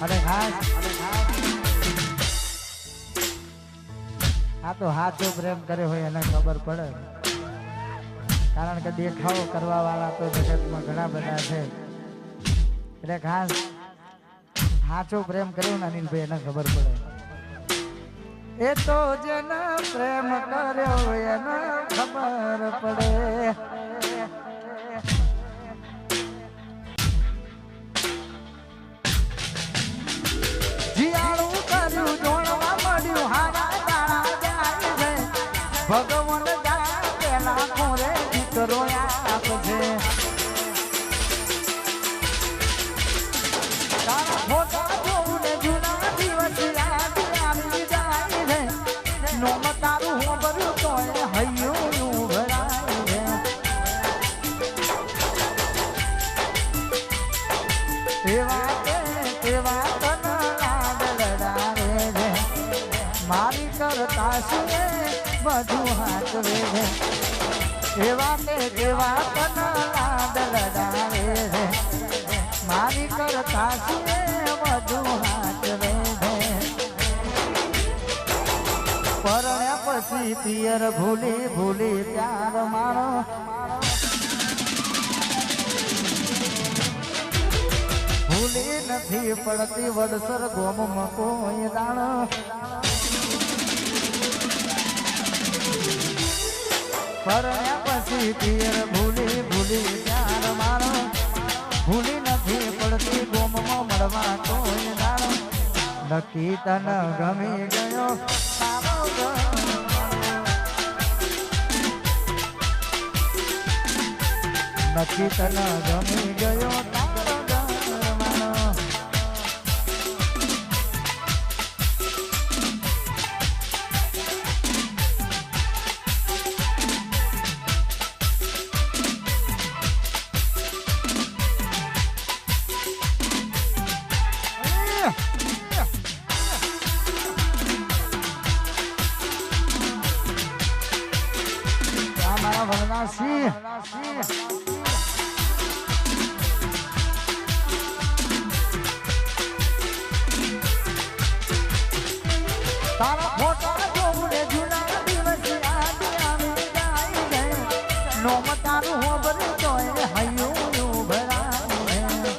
અને ખાસ આ તો હાચો પ્રેમ કર્યો હોય એને ખબર પડે, કારણ કે દેખાવો કરવા વાળા તો જગતમાં ઘણા બધા છે, એટલે ખાસ હાચો પ્રેમ કર્યો ને અનિલભાઈ એને ખબર પડે. એ તો જેને પ્રેમ કર્યો એને ખબર પડે. જીયાળું કર્યું જોણવા મળ્યું હારા દાણા જાય છે, ભગવાન જાય પેલા કોરે દીકરો આપશે. તારા ફોટા જોઉં ને જૂના દિવસ યાદ આવી જાય છે, નોમ તારું હોબર્યું તોય હૈયું ભરાય છે. તેવા તન લાડ લડાવે છે, મારી કરતા શું બધું હાચવે છે. તેવા તન લાડ લડાવે છે, મારી કરતા શું બધું હાચવે છે. પરણ્યા પછી પિયર ભૂલી ભૂલી પ્યાર મારો, ભૂલી નથી પડતી વડસર ગોમમાં કોઈ દાણો. પરણ્યા પછી પિયર ભૂલી ભૂલી પ્યાર મારો, ભૂલી નથી પડતી ગોમમાં મળવા કોઈ દાણો. નક્કી તન ગમી ગયો તારો નક્કી તન ગમી ગયો તારો ગરમાનો. મારા વરદાન સિંહ તારા ફોટા જોઉં ને જૂના દિવસ યાદ આવી જાય છે, નોમ તારું હોબર્યું તોય હૈયું ભરાય છે.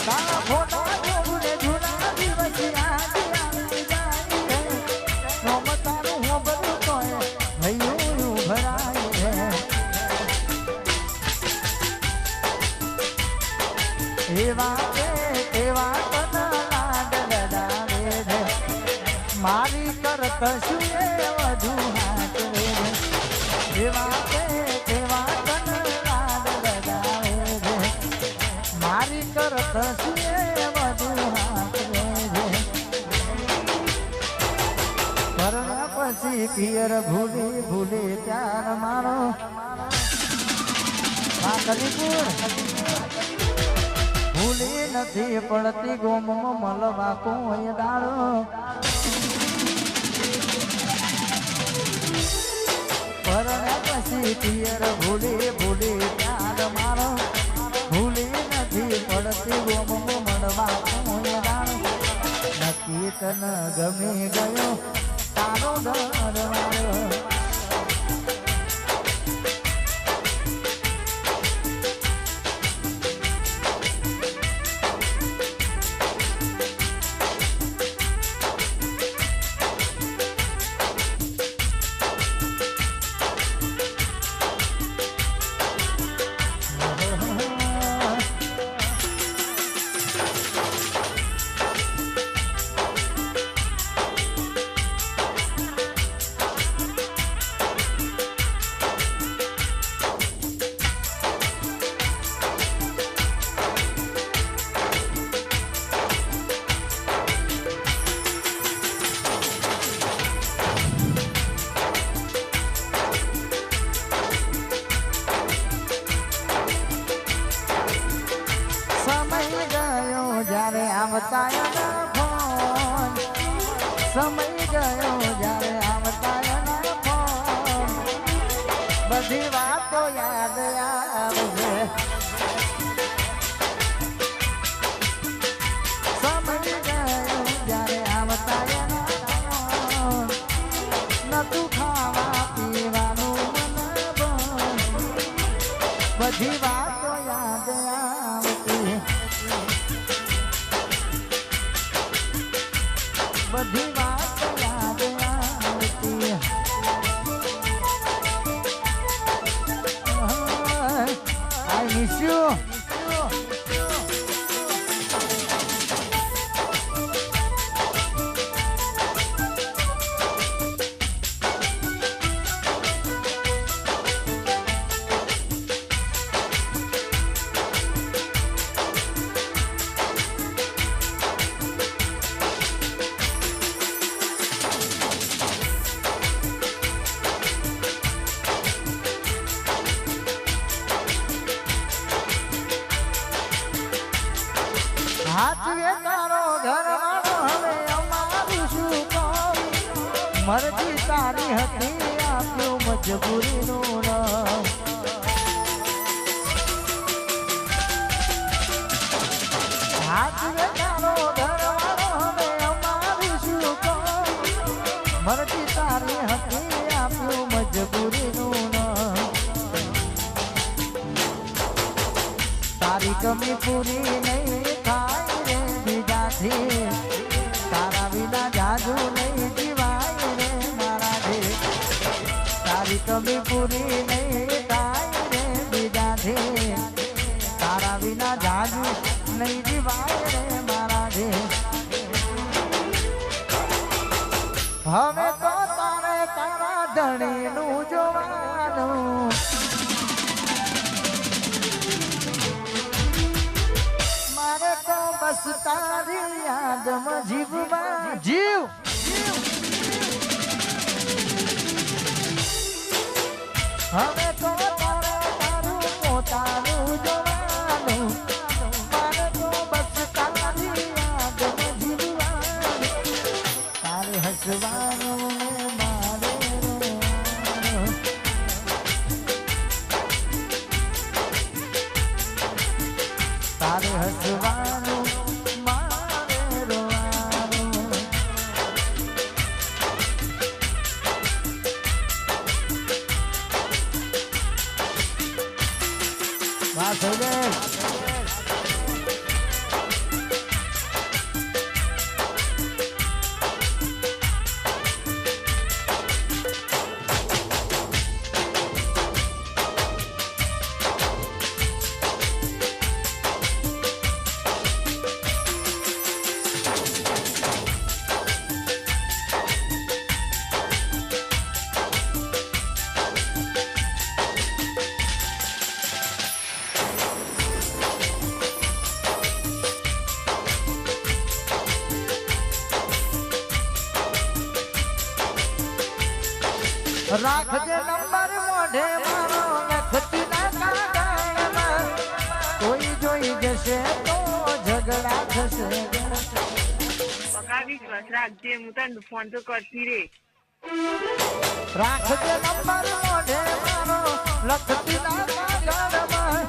તારા ફોટા જોઉં ને જૂના દિવસ યાદ આવી જાય છે, નોમ તારું હોબર્યું તોય હૈયું ભરાય છે. એવા તન લાડ લડાવે છે, મારી કરત શું વધુ હાચવે છે. એવા તન લાડ લડાવે છે, મારી કરત શું વધુ હાચવે છે. પરણ્યા પછી પિયર ભૂલી ભૂલી પ્યાર મારો. ભૂલી નથી પડતી ગોમમાં મળવા કોઈ દાડો. પરણ્યા પછી પિયર ભૂલી ભૂલી પ્યાર મારો, ભૂલી નથી પડતી ગોમમાં મળવા કોઈ દાડો. નક્કી તન ગમી ગયો તારો ગરમાનો. આવતા ફોન સમય ગયો જ્યારે આવતા ફોન બધી વાતો યાદ આવશે હાચવે તારો ઘરવાળો હવે અમારું શું કામ મરજી તારી હતી આપ્યું મજબૂરીનું નામ હાચવે તારો ઘરવાળો હવે અમારું શું કામ મરજી તારી હતી આપ્યું મજબૂરીનું નામ તારી કમી પૂરી નહીં થાય રે બીજાથી તારા વિના જાજુ નહીં જીવાય રે મારાથી તારી કમી પૂરી નહીં થાય રે બીજાથી તારા વિના જાજુ નહીં જીવાય રે મારાથી હવે તો તારે તારા ધણીનું જોવાનું બસ તારી યાદમાં જીવવા જીવ હવે તો તારું પોતાનું જોવાનું મારે તો બસ તારી યાદમાં જીવવાનું તારે હસવાનું ને મારે રોવાનું તારે હસવાનું રાખજે નંબર મોઢે મારો લખતી ના કાગળમાં કોઈ જોઈ જશે તો ઝઘડા થશે પકાવી રાખજે હું તને ફોન તો કરતી રે રાખજે નંબર મોઢે મારો લખતી ના કાગળમાં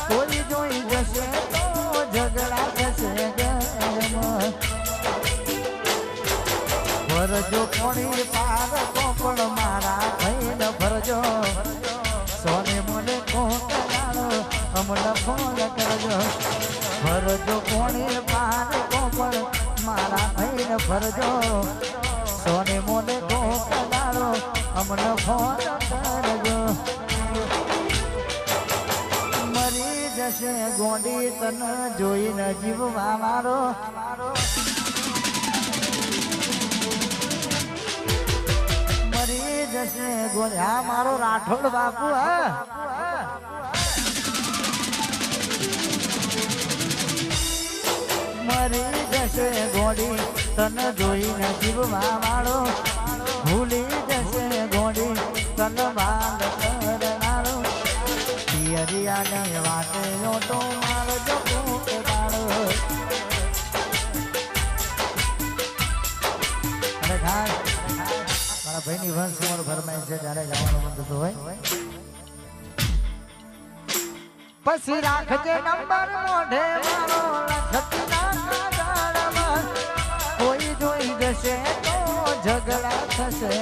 કોઈ જોઈ જશે તો ઝઘડા થશે ભરજો કોણી પાર કોપણ મારા થઈને ભરજો સોને મને કોકડાળો અમને ફોન કરજો ભરજો કોણી પાર કોપણ મારા થઈને ભરજો સોને મને કોકડાળો અમને ફોન કરજો મરી જશે ગોંડી તને જોઈને જીવવા મારો જશે ગોળ્યા મારો રાઠોડ બાપુ મરી જશે ગોળી તને જોઈને જીવવા વાળો ભૂલી જશે ગોળી તને બાંધ કરનારો પિયરિયાને વાટે ઓટો મારજો કોકડાળો અરે ખાસ ભાઈની વંશ ઉંમર ફરમાય છે ત્યારે જવાનું મન થતું હોય પછી રાખજે નંબર મોઢે મારો લખતી ના કાગળમાં કોઈ જોઈ જશે તો ઝઘડા થશે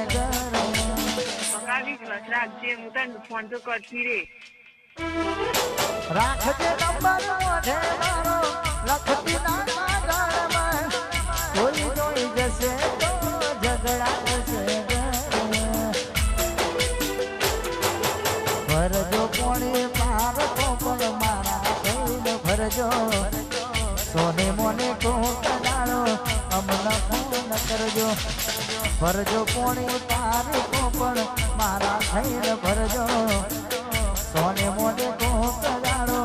પકાવી રાખજે હું તને ફોન તો કરતી રે રાખજે નંબર મોઢે મારો લખતી ના કાગળમાં કોઈ જોઈ જશે તો ઝઘડા થશે ભરજો કોણી પાર કોપણ મારા થઈને ભરજો સોને મોને કોકડાળો અમને ફોન કરજો ભરજો કોણી પાર કોપણ મારા થઈને ભરજો સોને મોને કોકડાળો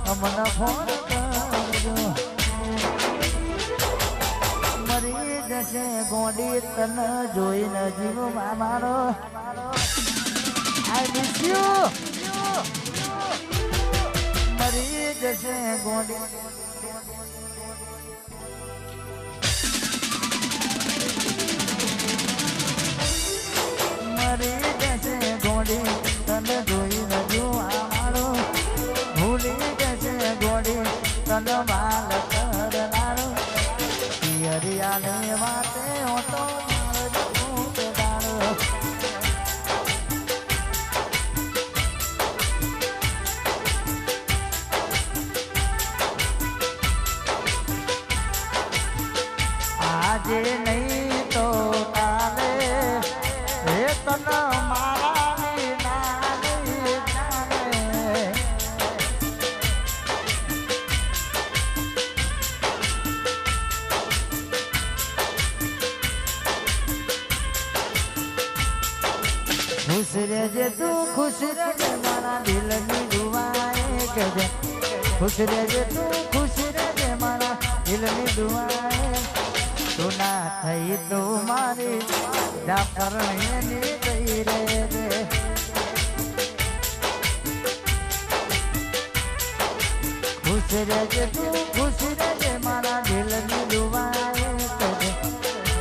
અમને ફોન કરજો મરી જશે ગોડી તને જોઈને જીવવા મારો I miss you. મરી જશે ગોડી મરી જશે ગોડી તને જોઈ રજુ આમારો ભૂલી જશે ગોડી તને બાલ કરનારો પિયરિયાને વાતે ઓટો મારજો દાડો આજે નહીં તો કાલે હે તન મારાની નાની જાણે ખુશ રહેજે તું ખુશ રહેજે મારા દિલની દુઆએ કહેજે ખુશ રહેજે તું ખુશ રહેજે મારા દિલની દુઆએ તું ના થઈ તું મારી જાફર એની ગઈ રે ખુશ રહેજે તું ખુશ રહેજે મારા દિલની દુઆએ કહેજે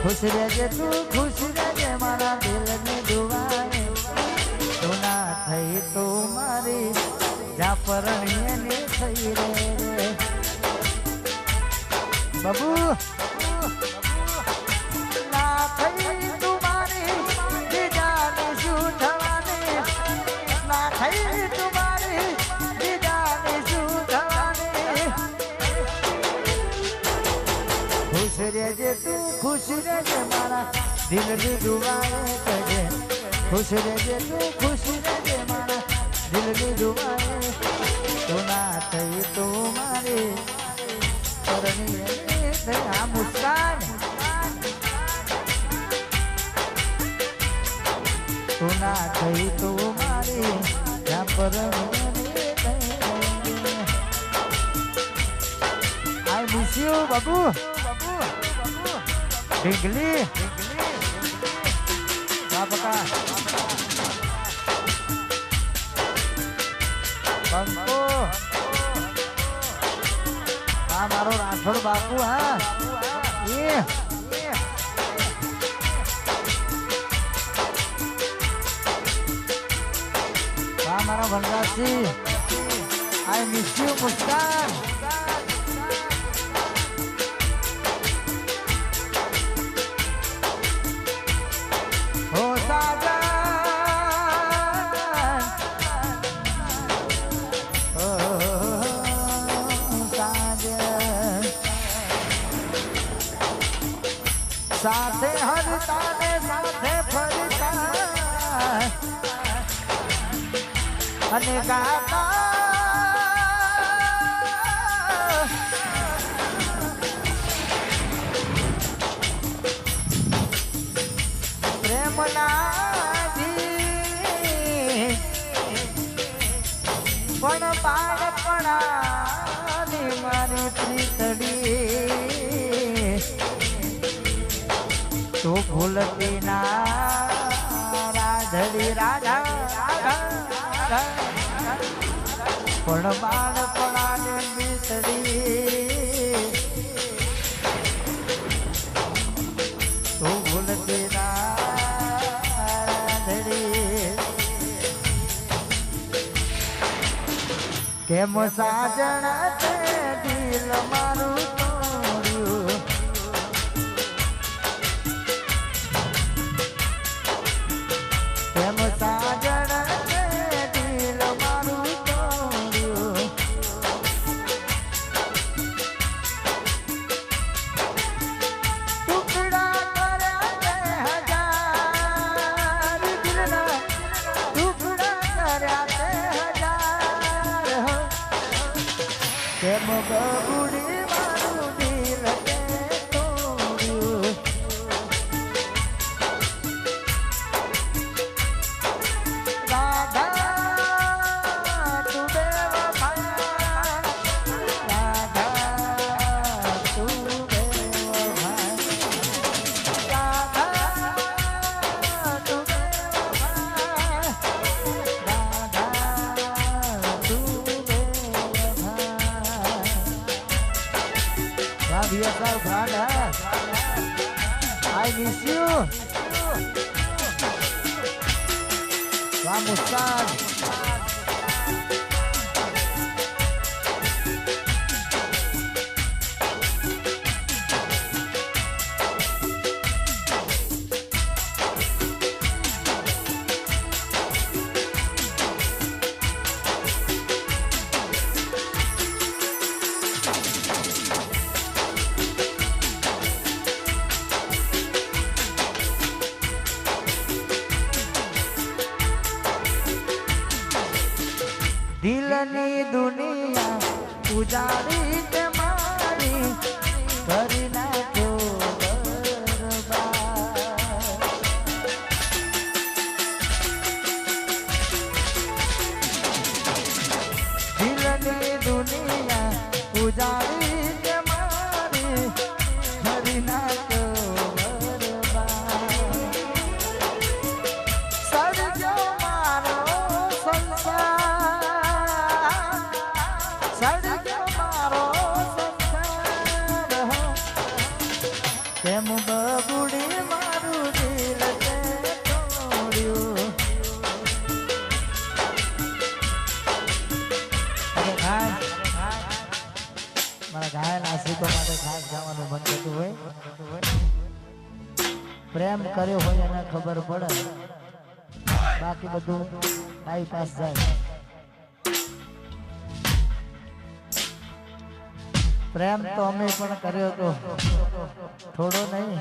ખુશ રહેજે તું ખુશ રહેજે મારા દિલની દુઆએ તું ના થઈ તું મારી જાફર એની થઈ રે બાબુ ખુશ રહેજે તું ખુશ રહેજે મારા દિલની દુઆએ કહેજે ખુશ રહેજે તું ખુશ રહેજે મારા દિલની દુઆએ તું ના થઈ તું મારી પરણી આ મુસ્કાન તું ના થઈ તું મારી ત્યાં પરણી આઈ મિસ યુ બાબુ ઢીંગલી બાપકા બંકો આ મારો રાઠોડ બાપુ હા એ આ મારા વનરાજસિંહ આઈ મિસ યુ મુસ્કાન સાથે હરતા ને સાથે ફરતા અને ગાતા પ્રેમના ગીત પણ બાળપણાની મારી પ્રીતડી તો ભૂલતી ના રાધડી રાધા પણ બાળપણાને બીતડી તો ભૂલતી ના રાધડી કેમ સાજણા તે દિલ મારું તોડ્યું કેમ સાજણા તે દિલ મારું તોડ્યું ટુકડા કર્યા તે હજાર દિલના ટુકડા કર્યા તે હજાર કેમ બબુડી મારું દિલ તે તોડ્યું રાધા તું બેવફા રાધા તું બેવફા રાધા તું બેવફા રાધા તું બેવફા વાહ VSR brand है I miss you वाह मुस्कान દિલની દુનિયા ઉજાડી તે મારી કરી નાખો દિલની દુનિયા ઉજાડી તે મારી કરી નાખો સડજો મારો સંસાર સડજો મારો સંસાર કેમ બબુડી મારું દિલ તે તોડ્યું અરે ખાસ મારા ઘાયલ આશિકો માટે ખાસ ગાવાનું મન થતું હોય પ્રેમ કર્યો હોય એને ખબર પડે બાકી બધું ટાઈમ પાસ જાય પ્રેમ તો અમે પણ કર્યો તો થોડો નહીં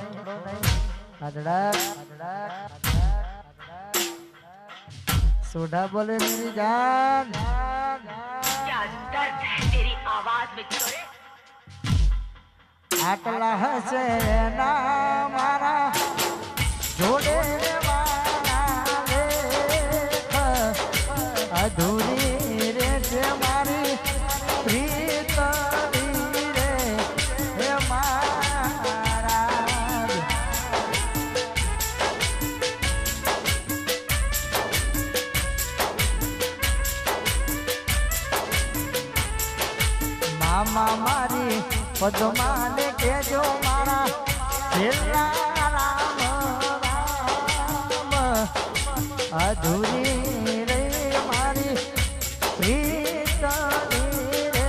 सोडा बोले मेरी जान क्या दर्द है तेरी आवाज में छोड़े आटला हसे ना मारा जोड़े वाला लेख अधूरी रे जे मारी प्रीतरी रे हे मारा मामा मारी पद्माने के जो मारा छेल्ला राम राम अधूरी रे मारी प्रीतनी रे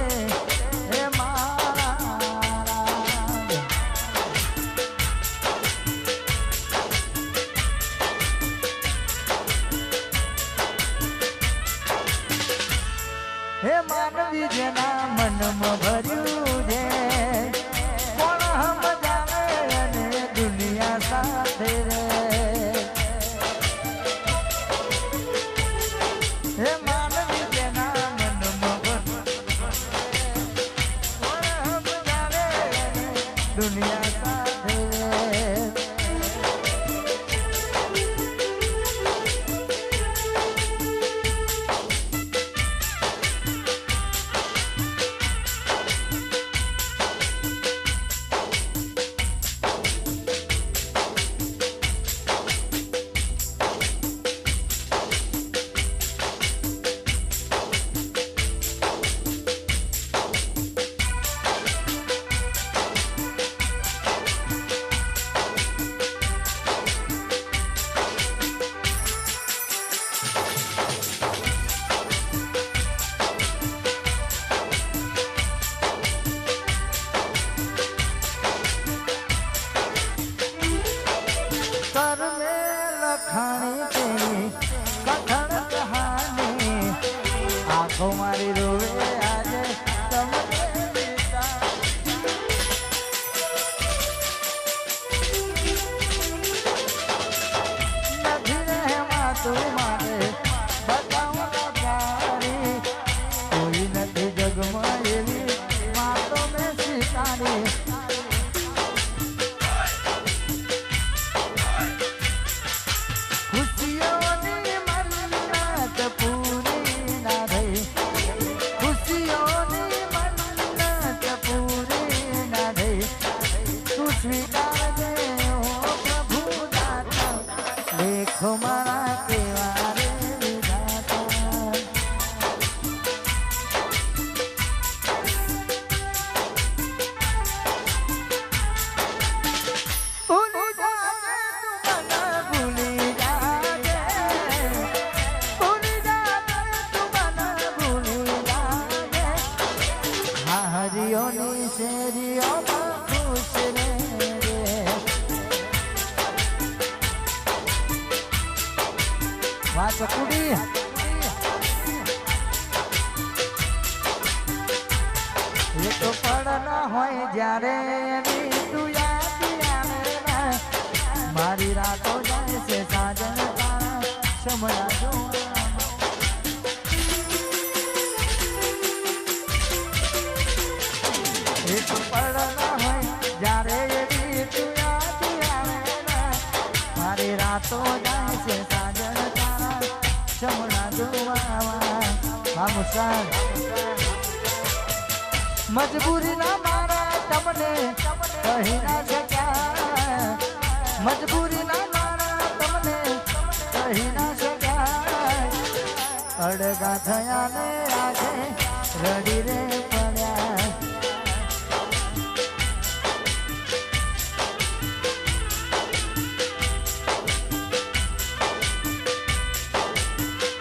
हे मारा हे मानवी जना मन में भर्યું છે કોણ સમજાવે અને દુનિયા સાથે રે હે માનવી जना मन में ભર્યું કોણ સમજાવે અને દુનિયા સાથે રે આ હરિયોની શેરીઓમાં ખુશ રે વાહ ચકુડી એક પડ ન હોય જ્યારે એની તું યાદ આવે ને મારી રાતો જાય છે સાજન તારા સમણા જોવા એક પડ ન હોય જ્યારે એની તું યાદ આવે ને મારી રાતો જાય છે સાજન તારા સમણા જોવા મુસાન મજબૂરી ના મારા તમને કહી ના શક્યા મજબૂરી ના મારા તમને કહી ના શક્યા અડગા થયા ને આજે રડી રે પડ્યા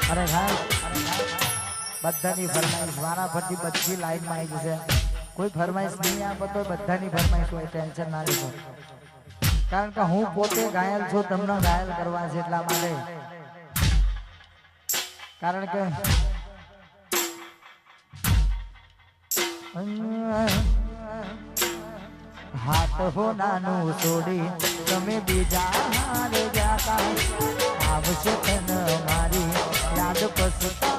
અરે હા બધાની ફરમાઈશ મારા ફરતી બધી લાઈનમાં આવી જશે કોઈ ફરમાઈશ નહીં આપો તો બધાની ફરમાઈશ હોય ટેન્શન ના લીધો કારણ કે હું પોતે ઘાયલ છું તમને ઘાયલ કરવા છે એટલા માટે કારણ કે હાથ હો નાનું છોડી તમે બીજા હારે જાતા આવશે તને મારી યાદ પસતા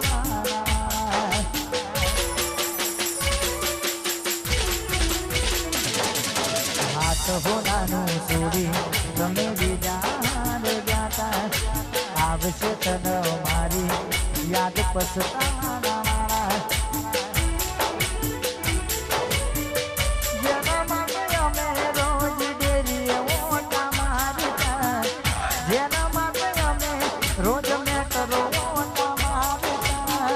હો નાનું છોડી તમે બીજા જાતા આવશે તને મારી યાદ પસતા જેના માટે અમે રોજ ડેરીએ ઓટા મારતા જેના માટે અમે રોજ મેટરો ઓટા મારતા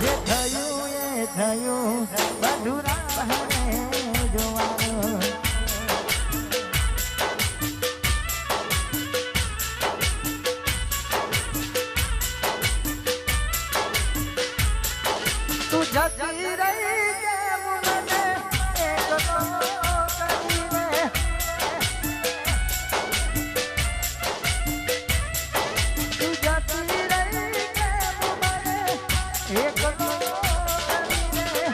જે થયું એ થયું બધું રાહે જતી રહી કેમ મને એકલો કરીને તું જતી રહી કેમ મને એકલો કરીને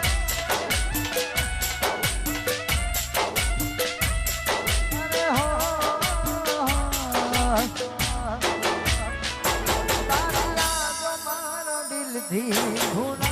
અરે હો તારી યાદ મારો દિલથી ભૂલા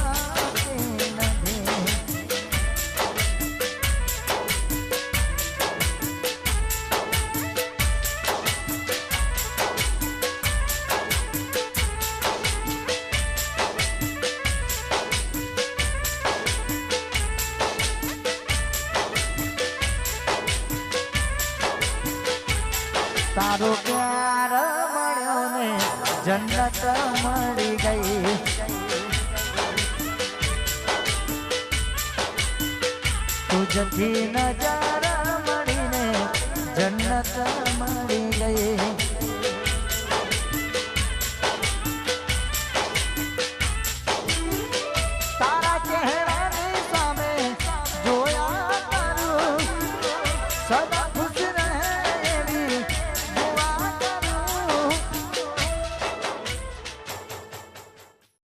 તારો પ્યાર મળ્યો ને જન્નત મળી ગઈ તુજથી નજર મળીને જન્નત મળી ગઈ